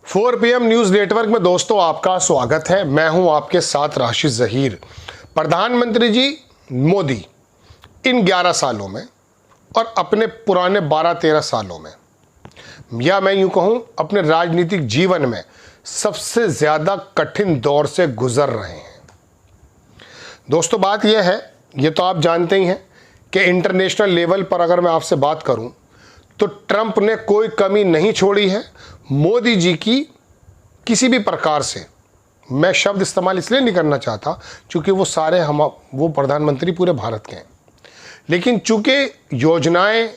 4 PM news network में दोस्तों आपका स्वागत है। मैं हूं आपके साथ राशिद जहीर। प्रधानमंत्री जी मोदी इन 11 सालों में और अपने पुराने 12-13 सालों में, या मैं यूं कहूं अपने राजनीतिक जीवन में सबसे ज़्यादा कठिन दौर से गुजर रहे हैं। दोस्तों बात यह है, ये तो आप जानते ही हैं कि इंटरनेशनल लेवल पर अगर मैं आपसे बात करूं तो ट्रंप ने कोई कमी नहीं छोड़ी है मोदी जी की किसी भी प्रकार से। मैं शब्द इस्तेमाल इसलिए नहीं करना चाहता क्योंकि वो प्रधानमंत्री पूरे भारत के हैं, लेकिन चूंकि योजनाएं,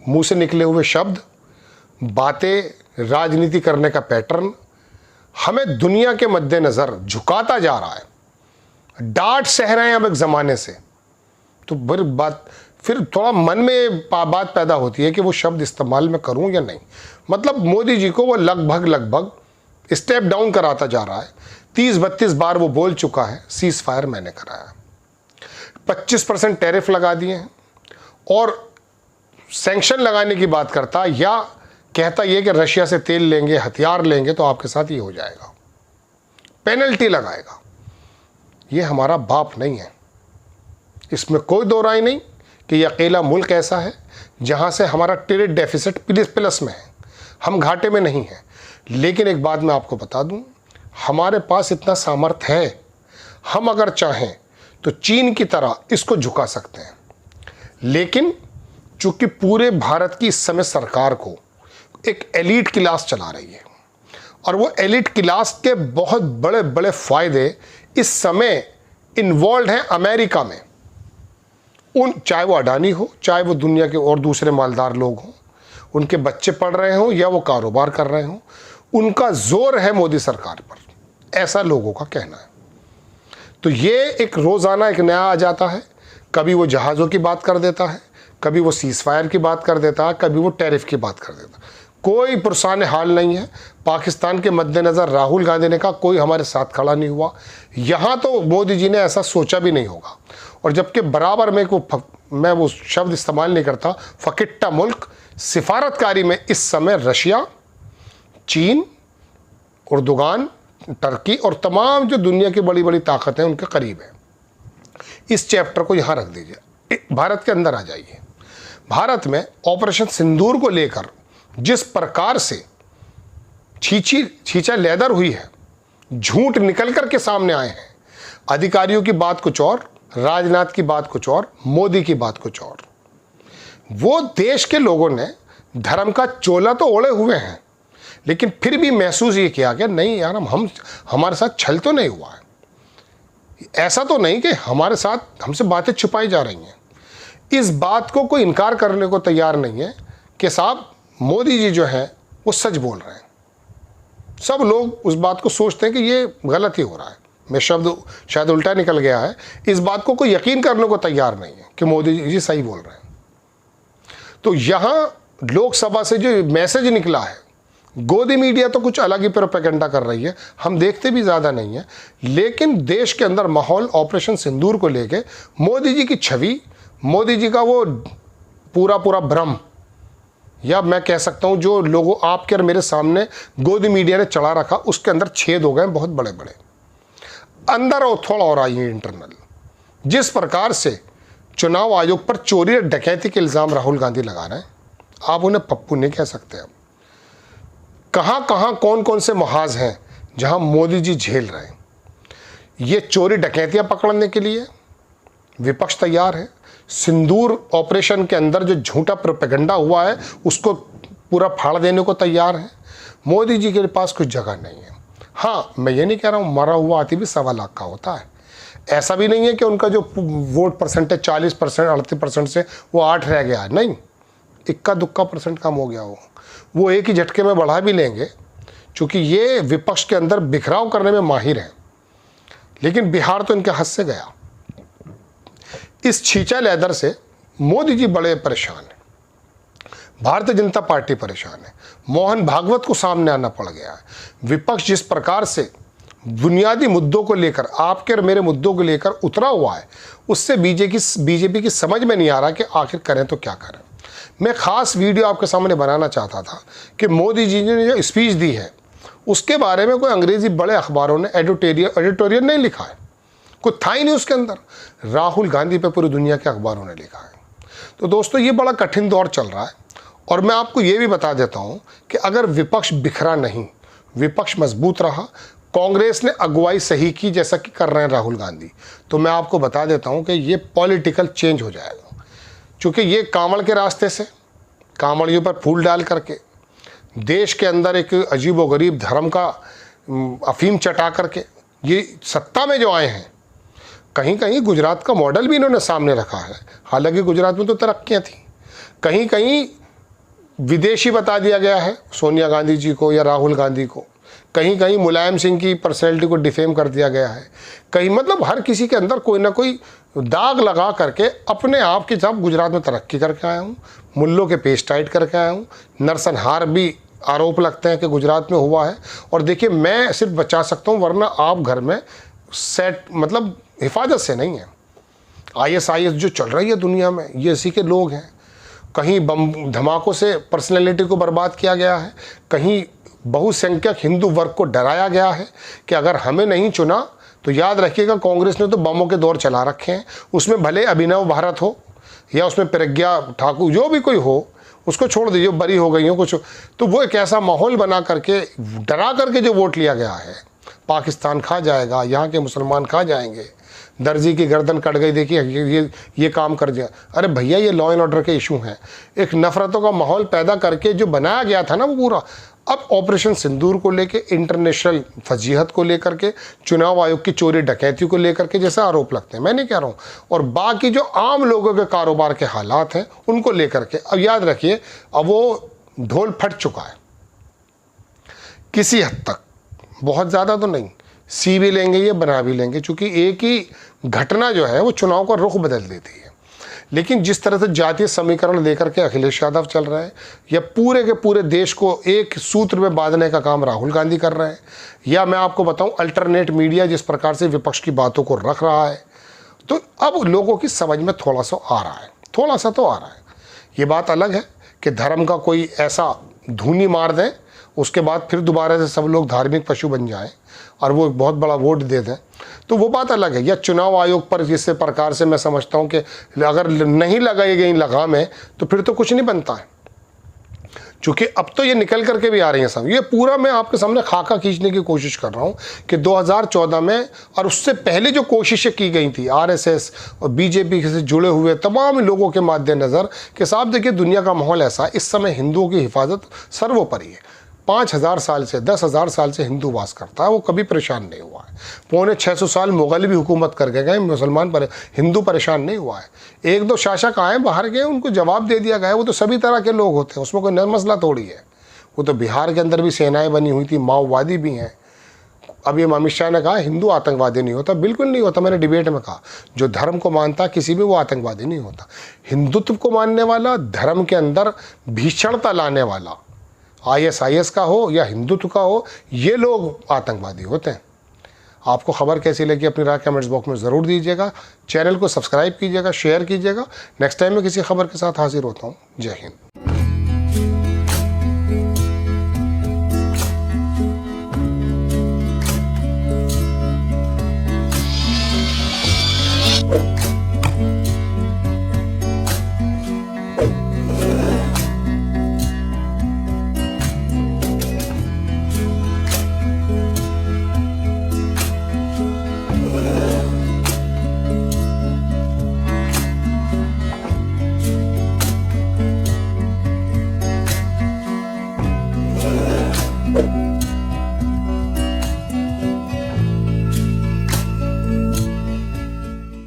मुंह से निकले हुए शब्द, बातें, राजनीति करने का पैटर्न हमें दुनिया के मद्देनज़र झुकाता जा रहा है, डांट सह रहे हैं अब एक ज़माने से, तो फिर थोड़ा मन में बात पैदा होती है कि वो शब्द इस्तेमाल में करूं या नहीं। मतलब मोदी जी को वो लगभग स्टेप डाउन कराता जा रहा है। 30-32 बार वो बोल चुका है सीज फायर मैंने कराया, 25% टैरिफ लगा दिए हैं और सैंक्शन लगाने की बात करता, या कहता ये कि रशिया से तेल लेंगे, हथियार लेंगे तो आपके साथ ये हो जाएगा, पेनल्टी लगाएगा। ये हमारा बाप नहीं है, इसमें कोई दो राय नहीं कि ये अकेला मुल्क ऐसा है जहां से हमारा ट्रेड डेफिसिट प्लस में है, हम घाटे में नहीं हैं। लेकिन एक बात मैं आपको बता दूं, हमारे पास इतना सामर्थ्य है, हम अगर चाहें तो चीन की तरह इसको झुका सकते हैं। लेकिन चूंकि पूरे भारत की इस समय सरकार को एक एलीट क्लास चला रही है और वो एलीट क्लास के बहुत बड़े बड़े फायदे इस समय इन्वॉल्व हैं अमेरिका में। चाहे वो अडानी हो, चाहे वो दुनिया के और दूसरे मालदार लोग हों, उनके बच्चे पढ़ रहे हों या वो कारोबार कर रहे हों, उनका जोर है मोदी सरकार पर, ऐसा लोगों का कहना है। तो ये एक रोज़ाना एक नया आ जाता है, कभी वो जहाज़ों की बात कर देता है, कभी वो सीज फायर की बात कर देता है, कभी वो टैरिफ की बात कर देता है। कोई पुरसान हाल नहीं है। पाकिस्तान के मद्देनज़र राहुल गांधी ने कहा कोई हमारे साथ खड़ा नहीं हुआ, यहाँ तो मोदी जी ने ऐसा सोचा भी नहीं होगा। और जबकि बराबर में मैं वो शब्द इस्तेमाल नहीं करता, फकिट्टा मुल्क सिफारतकारी में इस समय रशिया, चीन, उर्दुगान, टर्की और तमाम जो दुनिया की बड़ी बड़ी ताकतें उनके करीब है। इस चैप्टर को यहाँ रख दीजिए, भारत के अंदर आ जाइए। भारत में ऑपरेशन सिंदूर को लेकर जिस प्रकार से छींचा लेदर हुई है, झूठ निकल कर के सामने आए हैं, अधिकारियों की बात कुछ और, राजनाथ की बात कुछ और, मोदी की बात कुछ और। वो देश के लोगों ने धर्म का चोला तो ओढ़े हुए हैं, लेकिन फिर भी महसूस ये किया कि नहीं यार, हमारे साथ छल तो नहीं हुआ है, ऐसा तो नहीं कि हमारे साथ हमसे बातें छुपाई जा रही हैं। इस बात को कोई इनकार करने को तैयार नहीं है कि साहब मोदी जी जो हैं वो सच बोल रहे हैं। सब लोग उस बात को सोचते हैं कि ये गलत ही हो रहा है, मैं शब्द शायद उल्टा निकल गया है, इस बात को कोई यकीन करने को तैयार नहीं है कि मोदी जी सही बोल रहे हैं। तो यहाँ लोकसभा से जो मैसेज निकला है, गोदी मीडिया तो कुछ अलग ही प्रोपेगेंडा कर रही है, हम देखते भी ज़्यादा नहीं है, लेकिन देश के अंदर माहौल ऑपरेशन सिंदूर को लेके मोदी जी की छवि, मोदी जी का वो पूरा भ्रम, या मैं कह सकता हूँ जो लोगों आपके और मेरे सामने गोदी मीडिया ने चढ़ा रखा, उसके अंदर छेद हो गए बहुत बड़े बड़े। अंदर और थोड़ा और आई है इंटरनल। जिस प्रकार से चुनाव आयोग पर चोरी और डकैती के इल्ज़ाम राहुल गांधी लगा रहे हैं, आप उन्हें पप्पू नहीं कह सकते। अब कहाँ कौन कौन से महाज हैं जहां मोदी जी झेल रहे हैं। ये चोरी डकैतियां पकड़ने के लिए विपक्ष तैयार है। सिंदूर ऑपरेशन के अंदर जो झूठा प्रोपेगेंडा हुआ है उसको पूरा फाड़ देने को तैयार है। मोदी जी के पास कुछ जगह नहीं है। हाँ, मैं ये नहीं कह रहा हूँ मरा हुआ हाथी भी 1.25 लाख का होता है। ऐसा भी नहीं है कि उनका जो वोट परसेंटेज 40%, 38% से वो 8 रह गया है, नहीं, इक्का दुक्का % कम हो गया वो एक ही झटके में बढ़ा भी लेंगे, क्योंकि ये विपक्ष के अंदर बिखराव करने में माहिर हैं। लेकिन बिहार तो इनके हाथ से गया। इस छींचा लेदर से मोदी जी बड़े परेशान हैं, भारतीय जनता पार्टी परेशान है, मोहन भागवत को सामने आना पड़ गया है। विपक्ष जिस प्रकार से बुनियादी मुद्दों को लेकर, आपके और मेरे मुद्दों को लेकर उतरा हुआ है, उससे बीजेपी की समझ में नहीं आ रहा कि आखिर करें तो क्या करें। मैं खास वीडियो आपके सामने बनाना चाहता था कि मोदी जी ने जो स्पीच दी है उसके बारे में कोई अंग्रेजी बड़े अखबारों ने एडिटोरियल नहीं लिखा है, कुछ था ही नहीं उसके अंदर। राहुल गांधी पे पूरी दुनिया के अखबारों ने लिखा है। तो दोस्तों ये बड़ा कठिन दौर चल रहा है, और मैं आपको ये भी बता देता हूँ कि अगर विपक्ष बिखरा नहीं, विपक्ष मजबूत रहा, कांग्रेस ने अगुवाई सही की जैसा कि कर रहे हैं राहुल गांधी, तो मैं आपको बता देता हूँ कि ये पॉलिटिकल चेंज हो जाएगा। क्योंकि ये कांवड़ के रास्ते से, कांवड़ियों पर फूल डाल करके, देश के अंदर एक अजीबोगरीब धर्म का अफीम चटा करके ये सत्ता में जो आए हैं, कहीं कहीं गुजरात का मॉडल भी इन्होंने सामने रखा है। हालांकि गुजरात में तो तरक्कियाँ थी, कहीं कहीं विदेशी बता दिया गया है सोनिया गांधी जी को या राहुल गांधी को, कहीं कहीं मुलायम सिंह की पर्सनैलिटी को डिफेम कर दिया गया है, कहीं मतलब हर किसी के अंदर कोई ना कोई दाग लगा करके अपने आप के साथ गुजरात में तरक्की करके आया हूँ, मुल्लों के पेश टाइट करके आया हूँ, नरसंहार भी आरोप लगते हैं कि गुजरात में हुआ है। और देखिए मैं सिर्फ बचा सकता हूँ, वरना आप घर में सेट मतलब हिफाजत से नहीं है। ISIS जो चल रही है दुनिया में, ये इसी के लोग हैं। कहीं बम धमाकों से पर्सनैलिटी को बर्बाद किया गया है, कहीं बहुसंख्यक हिंदू वर्ग को डराया गया है कि अगर हमें नहीं चुना तो याद रखिएगा कांग्रेस ने तो बमों के दौर चला रखे हैं। उसमें भले अभिनव भारत हो या उसमें प्रज्ञा ठाकुर, जो भी कोई हो, उसको छोड़ दीजिए, बरी हो गई हो कुछ, तो वो एक ऐसा माहौल बना करके डरा करके जो वोट लिया गया है, पाकिस्तान खा जाएगा, यहाँ के मुसलमान खा जाएंगे, दर्जी की गर्दन कट गई, देखिए ये काम कर दिया। अरे भैया ये लॉ एंड ऑर्डर के इशू हैं। एक नफरतों का माहौल पैदा करके जो बनाया गया था ना वो पूरा, अब ऑपरेशन सिंदूर को लेके, इंटरनेशनल फजीहत को लेकर के, चुनाव आयोग की चोरी डकैती को लेकर के जैसे आरोप लगते हैं, मैं नहीं कह रहा हूँ, और बाकी जो आम लोगों के कारोबार के हालात हैं उनको लेकर के, अब याद रखिए अब वो ढोल फट चुका है किसी हद तक, बहुत ज़्यादा तो नहीं, सी भी लेंगे ये बना भी लेंगे, क्योंकि एक ही घटना जो है वो चुनाव का रुख बदल देती है। लेकिन जिस तरह से जातीय समीकरण लेकर के अखिलेश यादव चल रहे हैं, या पूरे के पूरे देश को एक सूत्र में बांधने का काम राहुल गांधी कर रहे हैं, या मैं आपको बताऊं अल्टरनेट मीडिया जिस प्रकार से विपक्ष की बातों को रख रहा है, तो अब लोगों की समझ में थोड़ा सा आ रहा है, थोड़ा सा तो आ रहा है। ये बात अलग है कि धर्म का कोई ऐसा धूनी मार दें, उसके बाद फिर दोबारा से सब लोग धार्मिक पशु बन जाएं और वो एक बहुत बड़ा वोट दे दें, तो वो बात अलग है। या चुनाव आयोग पर जिस प्रकार से मैं समझता हूं कि अगर नहीं लगाई गई लगामें तो फिर तो कुछ नहीं बनता है, क्योंकि अब तो ये निकल करके भी आ रही हैं सब। ये पूरा मैं आपके सामने खाका खींचने की कोशिश कर रहा हूँ कि 2014 में और उससे पहले जो कोशिशें की गई थी RSS और BJP से जुड़े हुए तमाम लोगों के मद्देनज़र कि साहब देखिए दुनिया का माहौल ऐसा है, इस समय हिंदुओं की हिफाजत सर्वोपरि है। 5000 साल से 10,000 साल से हिंदू वास करता है, वो कभी परेशान नहीं हुआ है। 650 साल मुगल भी हुकूमत करके गए, मुसलमान पर हिंदू परेशान नहीं हुआ है। एक दो शासक आए बाहर गए, उनको जवाब दे दिया गया, वो तो सभी तरह के लोग होते हैं, उसमें कोई नया मसला थोड़ी है। वो तो बिहार के अंदर भी सेनाएं बनी हुई थी, माओवादी भी हैं। अब ये अमित शाह ने कहा हिंदू आतंकवादी नहीं होता, बिल्कुल नहीं होता। मैंने डिबेट में कहा जो धर्म को मानता किसी भी वो आतंकवादी नहीं होता। हिंदुत्व को मानने वाला, धर्म के अंदर भीषणता लाने वाला, ISIS का हो या हिंदुत्व का हो, ये लोग आतंकवादी होते हैं। आपको खबर कैसी लगी अपनी राय कमेंट्स बॉक्स में ज़रूर दीजिएगा। चैनल को सब्सक्राइब कीजिएगा, शेयर कीजिएगा। नेक्स्ट टाइम मैं किसी खबर के साथ हाजिर होता हूँ। जय हिंद।